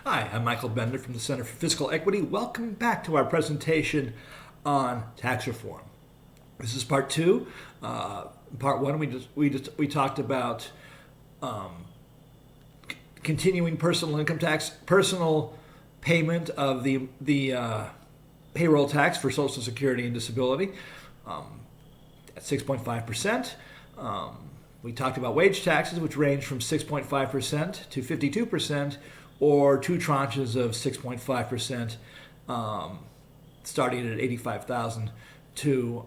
Hi, I'm Michael Bender from the Center for Fiscal Equity. Welcome back to our presentation on tax reform. This is part two. Part one, we talked about continuing personal income tax, personal payment of the payroll tax for Social Security and disability at 6.5%. We talked about wage taxes, which range from 6.5% to 52%, or two tranches of 6.5%, starting at 85,000 to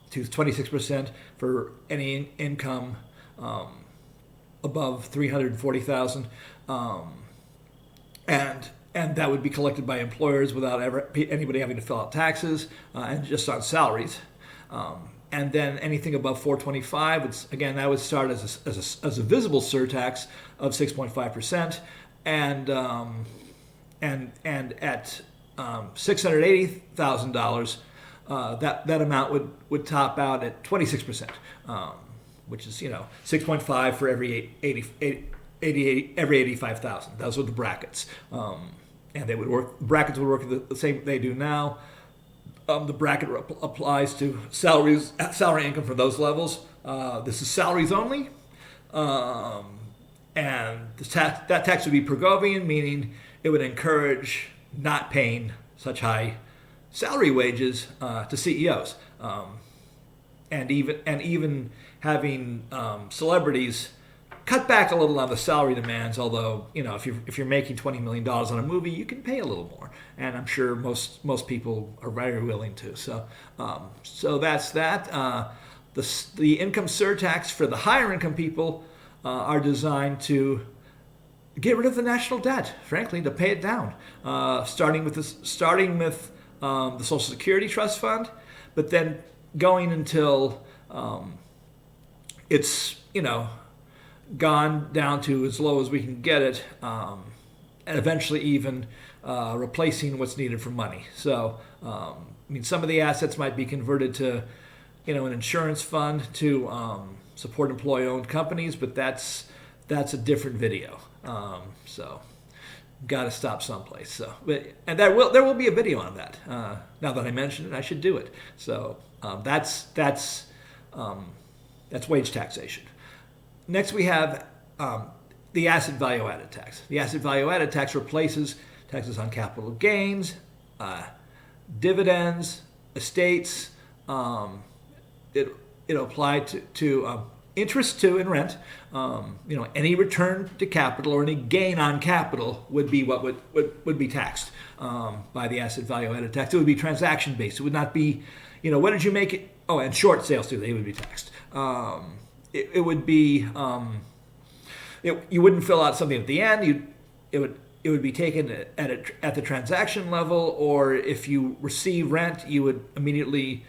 26% for any income above 340,000, and that would be collected by employers without anybody having to fill out taxes, and just on salaries. And then anything above 425, that would start as a visible surtax of 6.5%, and at $680,000, that amount would top out at 26%, which is 6.5 for every 85,000. Those were the brackets, and they would work. Brackets would work the same they do now. The bracket applies to salary income for those levels. This is salaries only, and that tax would be Progovian, meaning it would encourage not paying such high salary wages to CEOs, and even having celebrities cut back a little on the salary demands. Although if you're making $20 million on a movie, you can pay a little more, and I'm sure most people are very willing to. So that's that. The income surtax for the higher income people are designed to get rid of the national debt, frankly, to pay it down, starting with the Social Security Trust Fund, but then going until it's gone down to as low as we can get it, and eventually even replacing what's needed for money. So, some of the assets might be converted to, an insurance fund to support employee-owned companies, but that's a different video. So, got to stop someplace. So, there will be a video on that. Now that I mentioned it, I should do it. So, that's wage taxation. Next, we have the asset value added tax. The asset value added tax replaces taxes on capital gains, dividends, estates. It'll apply to interest and rent. Any return to capital or any gain on capital would be what would be taxed by the asset value added tax. It would be transaction based. It would not be, what did you make it? Oh, and short sales too. They would be taxed. It would be you wouldn't fill out something at the end. It would be taken at the transaction level, or if you receive rent, you would immediately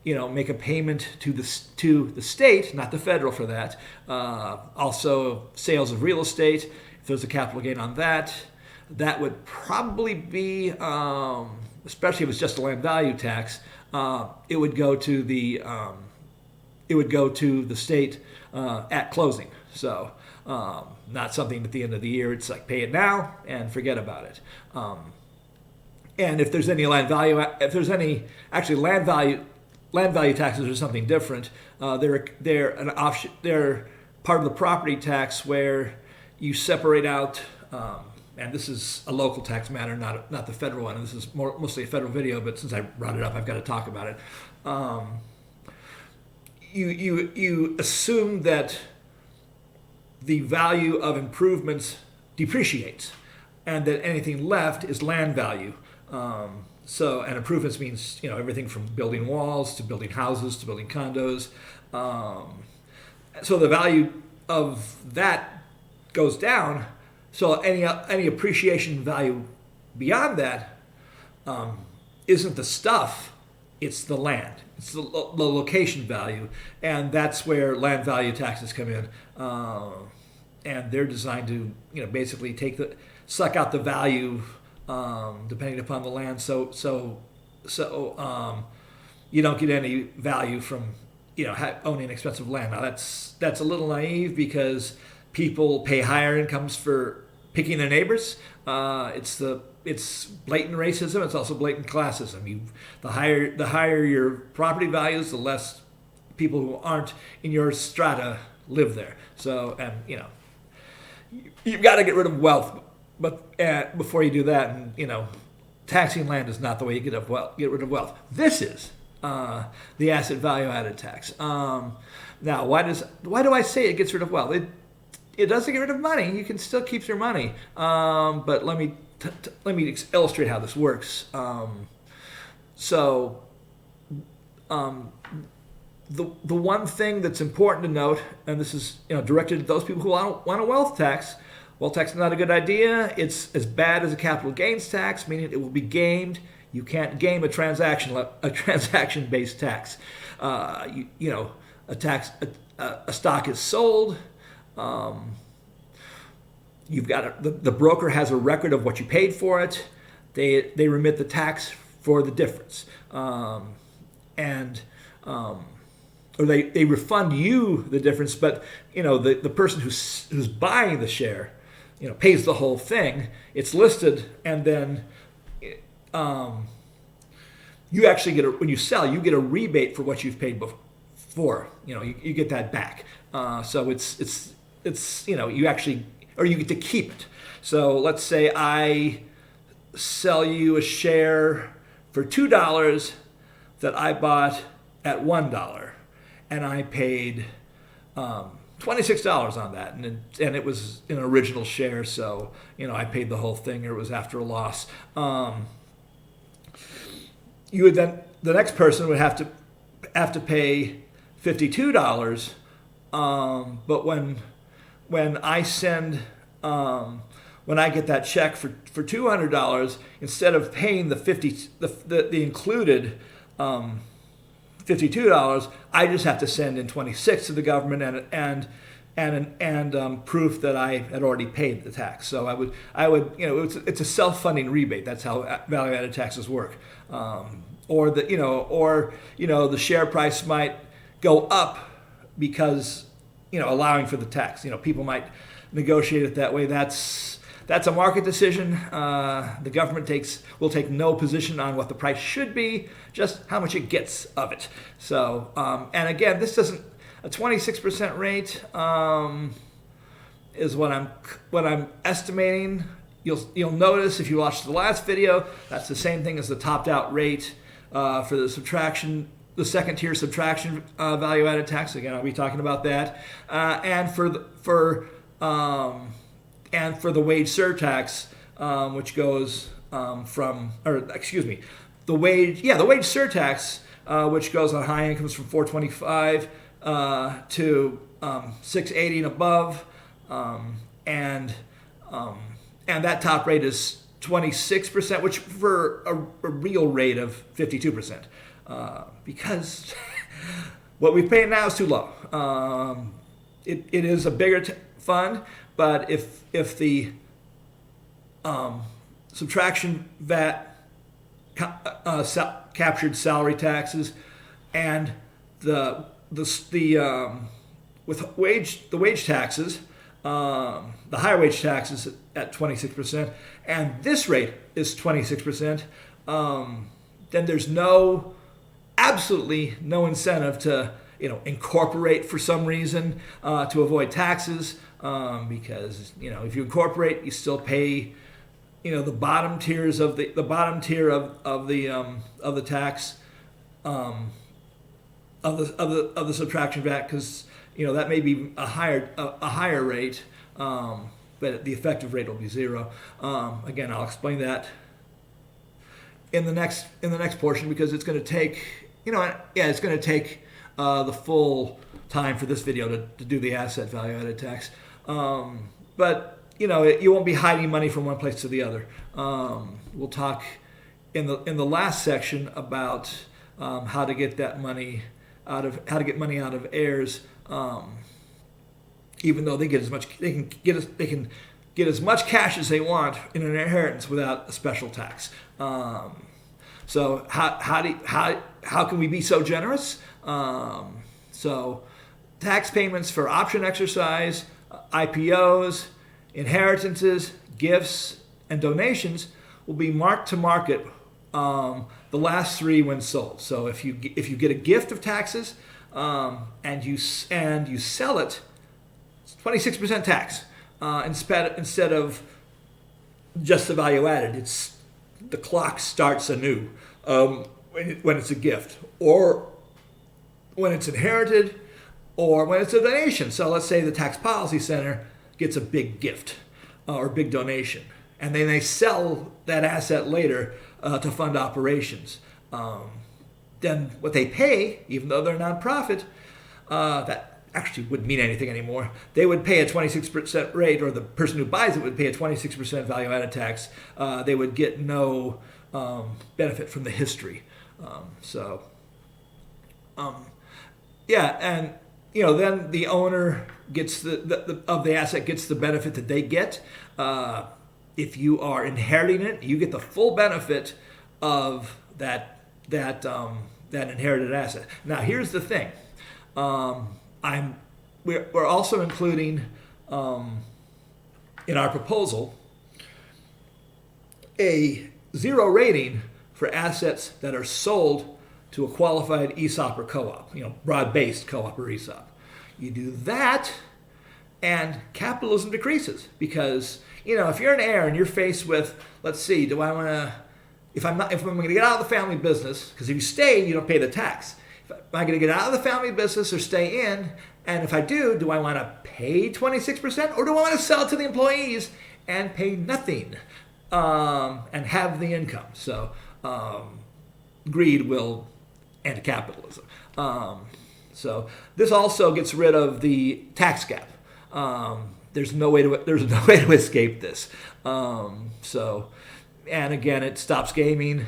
make a payment to the state, not the federal, for that. Also, sales of real estate, if there's a capital gain on that would probably be, especially if it's just a land value tax, it would go to the state at closing. So not something at the end of the year. It's like pay it now and forget about it. And if there's any land value taxes are something different. They're an option. They're part of the property tax where you separate out. And this is a local tax matter, not the federal one. And this is mostly a federal video, but since I brought it up, I've got to talk about it. You assume that the value of improvements depreciates, and that anything left is land value. And improvements means everything from building walls to building houses to building condos. So the value of that goes down. So any appreciation value beyond that isn't the stuff, it's the land. It's the location value, and that's where land value taxes come in. And they're designed to basically suck out the value depending upon the land. So you don't get any value from owning expensive land. Now that's a little naive because people pay higher incomes for picking their neighbors. It's blatant racism. It's also blatant classism. The higher your property values, the less people who aren't in your strata live there. So, and you've got to get rid of wealth, but before you do that, and taxing land is not the way you get rid of wealth. This is the asset value added tax. Now, why do I say it gets rid of wealth? It doesn't get rid of money. You can still keep your money, but let me illustrate how this works. The one thing that's important to note, and this is directed to those people who want a wealth tax. Wealth tax is not a good idea. It's as bad as a capital gains tax, meaning it will be gamed. You can't game a transaction-based tax. A stock is sold. You've got the broker has a record of what you paid for it. They remit the tax for the difference, or they refund you the difference. But the person who's buying the share, pays the whole thing. It's listed, and then you actually when you sell, you get a rebate for what you've paid before. You get that back. So it's you actually, or you get to keep it. So let's say I sell you a share for $2 that I bought at $1, and I paid $26 on that, and it was an original share, so I paid the whole thing, or it was after a loss. You would then, the next person would have to pay $52. But when I send when I get that check for $200, instead of paying the included $52, I just have to send in $26 to the government and proof that I had already paid the tax. So I would it's a self-funding rebate. That's how value-added taxes work. Or the share price might go up because allowing for the tax. People might negotiate it that way. That's a market decision. The government will take no position on what the price should be, just how much it gets of it. So, and again, this doesn't, a 26% rate is what I'm estimating. You'll notice if you watched the last video, that's the same thing as the topped out rate for the second tier subtraction value added tax. Again, I'll be talking about that, and for the wage surtax, which goes the wage surtax, which goes on high incomes from 425 to 680 and above, and that top rate is 26%, which for a real rate of 52%, because what we pay now is too low. It is a bigger fund, but if the subtraction VAT captured salary taxes and the wage taxes, the higher wage taxes at 26%, and this rate is 26%, then there's absolutely no incentive to incorporate for some reason to avoid taxes, because if you incorporate, you still pay the bottom tiers of the bottom tier of the tax of the subtraction VAT, because that may be a higher rate, but the effective rate will be zero. Again, I'll explain that in the next portion, because it's going to take it's going to take the full time for this video to do the asset value added tax. But you won't be hiding money from one place to the other. We'll talk in the last section about how to get that money out of heirs. Even though they can get as much cash as they want in an inheritance without a special tax. So how can we be so generous? So tax payments for option exercise, IPOs, inheritances, gifts and donations will be marked to market the last 3 when sold. So if you get a gift of taxes and you sell it, it's 26% tax instead of just the value added. The clock starts anew when it's a gift, or when it's inherited, or when it's a donation. So let's say the Tax Policy Center gets a big gift or big donation, and then they sell that asset later to fund operations. Then what they pay, even though they're a nonprofit, that actually wouldn't mean anything anymore. They would pay a 26% rate, or the person who buys it would pay a 26% value-added tax. They would get no benefit from the history. And then the owner gets of the asset gets the benefit that they get. If you are inheriting it, you get the full benefit of that inherited asset. Now, here's the thing. We're also including in our proposal a 0 rating for assets that are sold to a qualified ESOP or co-op, broad-based co-op or ESOP. You do that, and capitalism decreases, because if you're an heir and you're faced with, let's see, if I'm going to get out of the family business, because if you stay, you don't pay the tax. Am I going to get out of the family business or stay in? And if I do I want to pay 26%, or do I want to sell it to the employees and pay nothing and have the income? So greed will end capitalism. So this also gets rid of the tax gap. There's no way to escape this. And again, it stops gaming.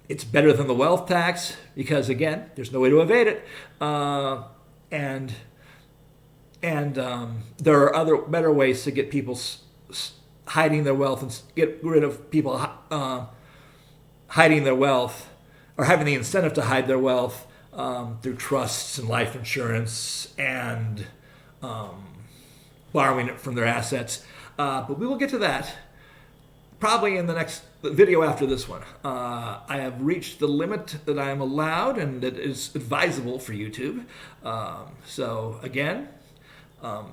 It's better than the wealth tax because, again, there's no way to evade it. And there are other better ways to get people hiding their wealth and get rid of people hiding their wealth, or having the incentive to hide their wealth through trusts and life insurance and borrowing it from their assets. But we will get to that probably in the next video after this one. I have reached the limit that I am allowed and that is advisable for YouTube. So again,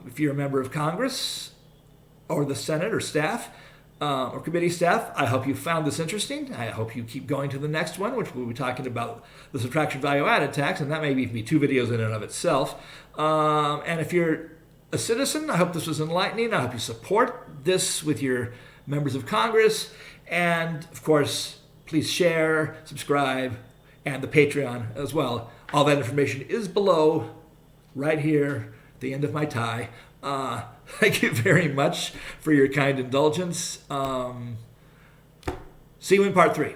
if you're a member of Congress or the Senate or staff or committee staff, I hope you found this interesting. I hope you keep going to the next one, which we'll be talking about the subtraction value added tax, and that may even be 2 videos in and of itself. And if you're a citizen, I hope this was enlightening. I hope you support this with your members of Congress. And of course, please share, subscribe, and the Patreon as well. All that information is below, right here, at the end of my tie. Thank you very much for your kind indulgence. See you in part 3.